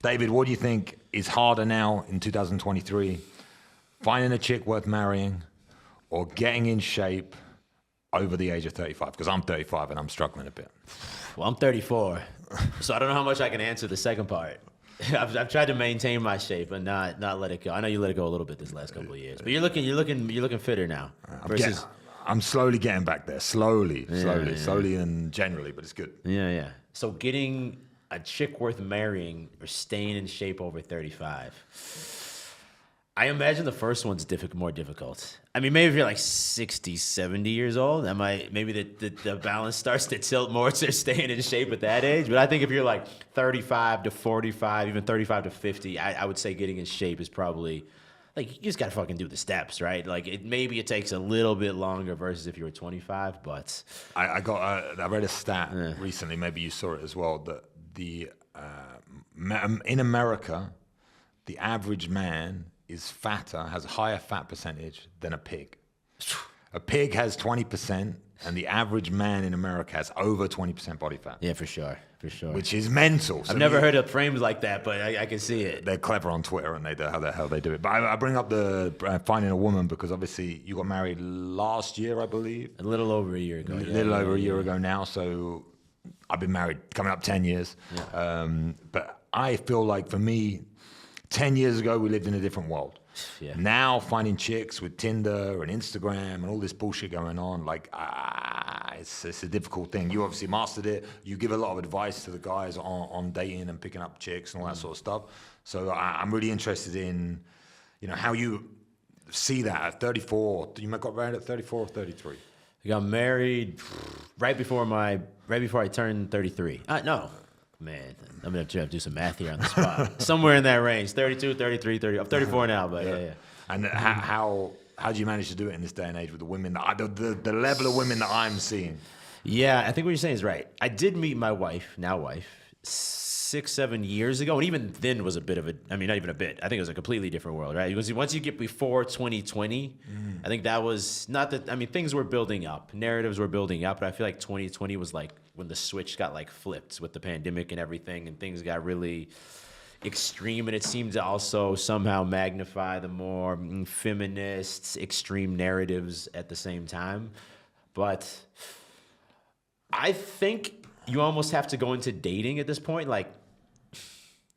David, what do you think is harder now in 2023? Finding a chick worth marrying or getting in shape over the age of 35? Because I'm 35 and I'm struggling a bit. Well, I'm 34, so I don't know how much I can answer the second part. I've tried to maintain my shape and not let it go. I know you let it go a little bit this last couple of years, but you're looking fitter now. I'm slowly getting back there, slowly and generally, but it's good. Yeah. So getting a chick worth marrying or staying in shape over 35. I imagine the first one's more difficult. I mean, maybe if you're like 60, 70 years old, maybe the balance starts to tilt more to staying in shape at that age. But I think if you're like 35 to 45, even 35 to 50, I would say getting in shape is probably, like, you just got to fucking do the steps, right? Like, maybe it takes a little bit longer versus if you were 25, but... I read a stat recently, maybe you saw it as well, that in America, the average man is fatter, has a higher fat percentage than a pig. A pig has 20%, and the average man in America has over 20% body fat. Yeah, for sure. Which is mental. I've never heard of frames like that, but I can see it. They're clever on Twitter, and they know how the hell they do it. But I bring up the finding a woman because obviously you got married last year, I believe. A little over a year ago. A year ago now, so I've been married coming up 10 years. Yeah. But I feel like for me, 10 years ago, we lived in a different world. Yeah. Now finding chicks with Tinder and Instagram and all this bullshit going on, like, it's a difficult thing. You obviously mastered it. You give a lot of advice to the guys on dating and picking up chicks and all that sort of stuff. So I'm really interested in, how you see that at 34. You got married at 34 or 33? I got married right before I turned 33. No. Man, I'm going to have to do some math here on the spot. Somewhere in that range, 32, 33, 30. I'm 34 now, but yeah. And how do you manage to do it in this day and age with the women, the level of women that I'm seeing? Yeah, I think what you're saying is right. I did meet my wife, 6-7 years ago, and even then was a bit of not even a bit. I think it was a completely different world, right? Because once you get before 2020, I think that was not that. I mean, things were building up, narratives were building up, but I feel like 2020 was like when the switch got like flipped with the pandemic and everything, and things got really extreme, and it seemed to also somehow magnify the more feminist, extreme narratives at the same time. But I think you almost have to go into dating at this point, like.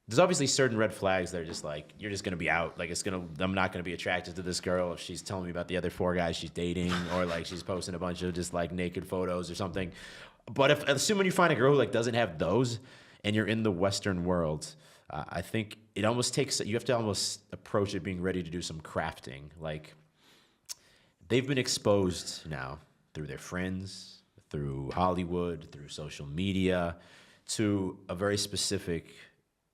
There's obviously certain red flags that are just like, you're just going to be out. Like, I'm not going to be attracted to this girl if she's telling me about the other 4 guys she's dating, or like she's posting a bunch of just like naked photos or something. But assuming you find a girl who like doesn't have those and you're in the Western world, I think it almost takes, you have to almost approach it being ready to do some crafting. Like, they've been exposed now through their friends, through Hollywood, through social media, to a very specific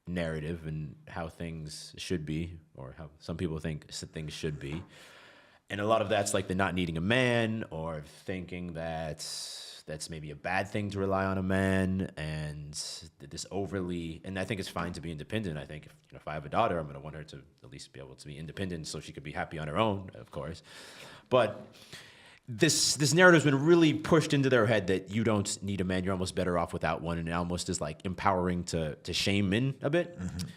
narrative and how things should be, or how some people think things should be. And a lot of that's like the not needing a man, or thinking that that's maybe a bad thing to rely on a man, and this overly, and I think it's fine to be independent. I think if I have a daughter, I'm going to want her to at least be able to be independent so she could be happy on her own, of course. But this narrative's been really pushed into their head that you don't need a man, you're almost better off without one, and it almost is like empowering to shame men a bit. Mm-hmm.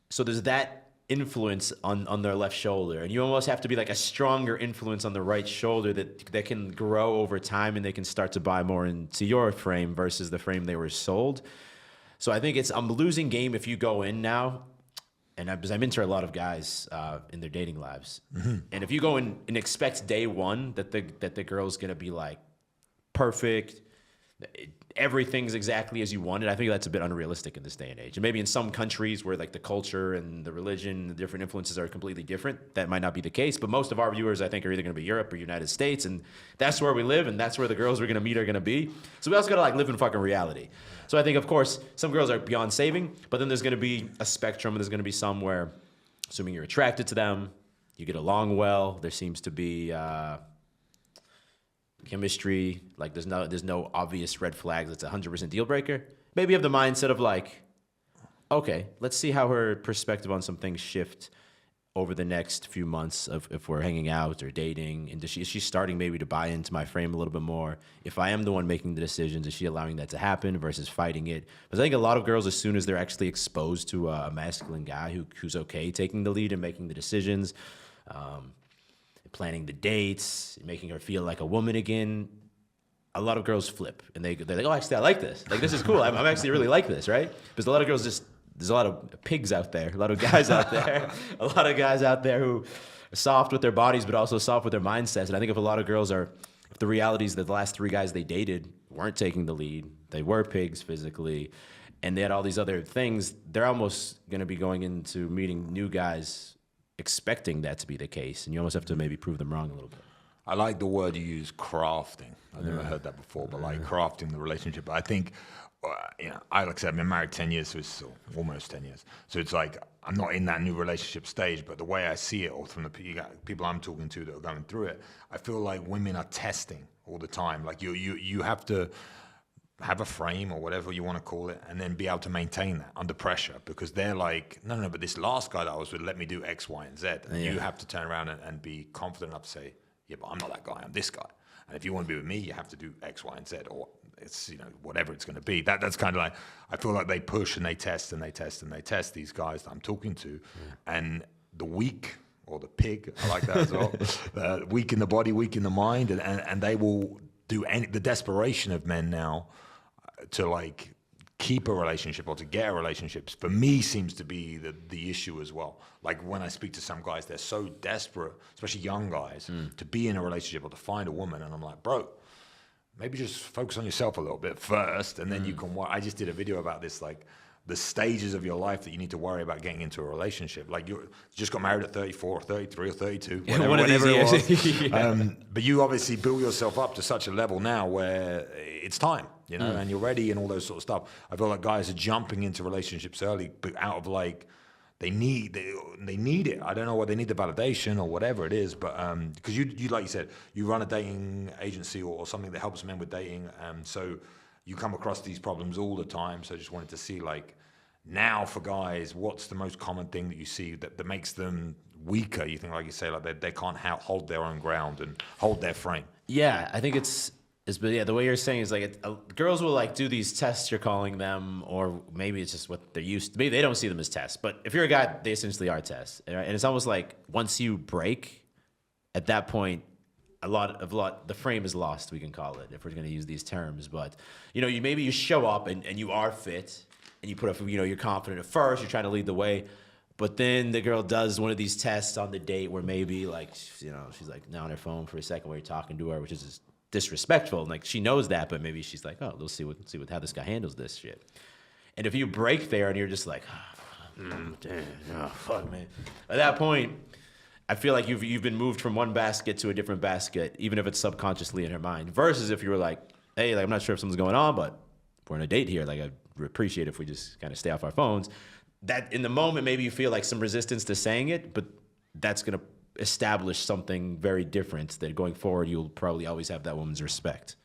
So there's that influence on their left shoulder, and you almost have to be like a stronger influence on the right shoulder that can grow over time, and they can start to buy more into your frame versus the frame they were sold. So I think I'm losing game if you go in now. And I mentor a lot of guys in their dating lives. Mm-hmm. And if you go in and expect day one that the girl's going to be like perfect, everything's exactly as you wanted, I think that's a bit unrealistic in this day and age. And maybe in some countries where like the culture and the religion, the different influences are completely different, that might not be the case. But most of our viewers, I think, are either going to be Europe or United States, and that's where we live, and that's where the girls we're going to meet are going to be. So we also got to like live in fucking reality. So I think, of course, some girls are beyond saving, but then there's going to be a spectrum, and there's going to be some where, assuming you're attracted to them, you get along well, there seems to be chemistry, like there's no obvious red flags that's 100% deal breaker. Maybe you have the mindset of like, okay, let's see how her perspective on some things shift over the next few months of if we're hanging out or dating? And is she starting maybe to buy into my frame a little bit more? If I am the one making the decisions, is she allowing that to happen versus fighting it? Because I think a lot of girls, as soon as they're actually exposed to a masculine guy who's okay taking the lead and making the decisions, planning the dates, making her feel like a woman again, a lot of girls flip and they're like, oh, actually, I like this. Like, this is cool. I'm actually really like this, right? Because a lot of girls there's a lot of pigs out there, a lot of guys out there, a lot of guys out there who are soft with their bodies, but also soft with their mindsets. And I think if a lot of girls if the reality is that the last 3 guys they dated weren't taking the lead, they were pigs physically, and they had all these other things, they're almost going to be going into meeting new guys expecting that to be the case. And you almost have to maybe prove them wrong a little bit. I like the word you use, crafting. I've never heard that before, but like crafting the relationship. I think, like I said, I've been married 10 years, so it's almost 10 years. So it's like, I'm not in that new relationship stage, but the way I see it, or from the people I'm talking to that are going through it, I feel like women are testing all the time. Like you have to have a frame or whatever you want to call it, and then be able to maintain that under pressure, because they're like, no, but this last guy that I was with let me do X, Y, and Z. And you have to turn around and be confident enough to say, yeah, but I'm not that guy, I'm this guy. And if you want to be with me, you have to do X, Y, and Z, or it's, whatever it's going to be. That's kind of like, I feel like they push and they test and they test and they test these guys that I'm talking to. And the weak, or the pig, I like that as well, weak in the body, weak in the mind, and they will do the desperation of men now to like keep a relationship or to get a relationship, for me, seems to be the issue as well. Like when I speak to some guys, they're so desperate, especially young guys, to be in a relationship or to find a woman. And I'm like, bro, maybe just focus on yourself a little bit first, and then you can. I just did a video about this, like the stages of your life that you need to worry about getting into a relationship. Like you just got married at 34 or 33 or 32, whatever it was. But you obviously built yourself up to such a level now where it's time, and you're ready and all those sort of stuff. I feel like guys are jumping into relationships early, but out of like, they need it. I don't know what they need, the validation or whatever it is, but because you like you said, you run a dating agency or something that helps men with dating, so you come across these problems all the time. So I just wanted to see, like, now for guys, what's the most common thing that you see that makes them weaker? You think, like you say, like they can't hold their own ground and hold their frame. Yeah, I think but yeah, the way you're saying is like girls will like do these tests, you're calling them, or maybe it's just what they're used to. Maybe they don't see them as tests, but if you're a guy, they essentially are tests. Right? And it's almost like once you break, at that point, the frame is lost, we can call it, if we're going to use these terms. But maybe you show up and you are fit, and you put up, you're confident at first, you're trying to lead the way. But then the girl does one of these tests on the date where maybe like, she's like now on her phone for a second while you're talking to her, which is just disrespectful. And like, she knows that, but maybe she's like, oh, let's see how this guy handles this shit. And if you break there and you're just like, damn, oh, fuck, man. At that point, I feel like you've been moved from one basket to a different basket, even if it's subconsciously in her mind. Versus if you were like, hey, like, I'm not sure if something's going on, but we're on a date here. Like, I'd appreciate if we just kind of stay off our phones. That in the moment, maybe you feel like some resistance to saying it, but that's going to establish something very different that going forward, you'll probably always have that woman's respect.